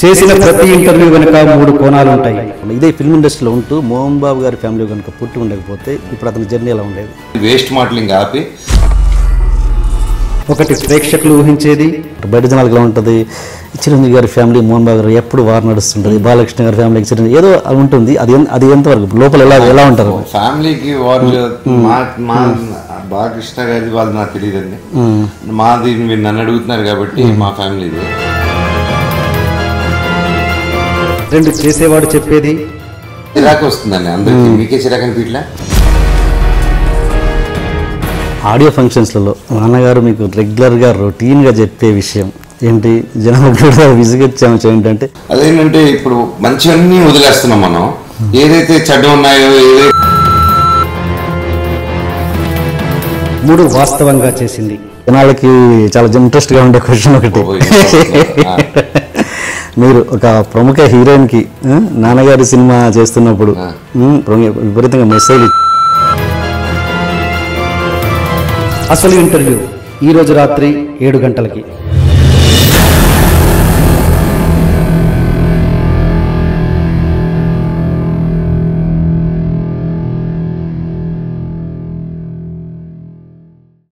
చేసిన ప్రతి ఇంటర్వ్యూ వెనుక 3 కోణాలు ఉంటాయి. ఇదే ఫిల్మ్ ఇండస్ట్రీలో ఉంటూ మోహన్ బాబు గారి ఫ్యామిలీ కనుక పుట్టి ఉండకపోతే ఇప్పుడు అతని జర్నీ ఎలా ఉండేది? వేస్ట్ మాటలింగ్ ఆపి ఒకటి ప్రేక్షకులు ఊహించేది, బయట జనాలకు ఎలా ఉంటుంది. చిరంజీవి గారి ఫ్యామిలీ మోహన్ బాబు గారు ఎప్పుడు వారు నడుస్తుంటుంది, బాలకృష్ణ గారి ఫ్యామిలీకి చిరంజీవి ఏదో ఉంటుంది. అది ఎంతవరకు లోపల ఎలా ఉంటారు ఫ్యామిలీకి వారు? బాలకృష్ణ గారి వాళ్ళు నాకు తెలియదండి. మాది మీరు నన్ను అడుగుతున్నారు కాబట్టి మా ఫ్యామిలీ రెండు చేసేవాడు చెప్పేది చిరాకు వస్తుందండి అందరికి. మీకే చిరాకు అనిపించలే? ఆడియో ఫంక్షన్స్లలో నాన్నగారు మీకు రెగ్యులర్గా రొటీన్గా చెప్పే విషయం ఏంటి? జనాలకు కూడా విసిగొచ్చాము ఏంటంటే అదేంటంటే ఇప్పుడు మంచివన్నీ వదిలేస్తున్నాం మనం. ఏదైతే చెడ్డ ఉన్నాయో ఏదైతే 3 వాస్తవంగా చేసింది. జనాలకి చాలా ఇంట్రెస్ట్గా ఉండే క్వశ్చన్ ఒకటి. మీరు ఒక ప్రముఖ హీరోయిన్కి నాన్నగారి సినిమా చేస్తున్నప్పుడు విపరీతంగా మెసేజ్. అసలు ఇంటర్వ్యూ ఈరోజు రాత్రి 7 గంటలకి.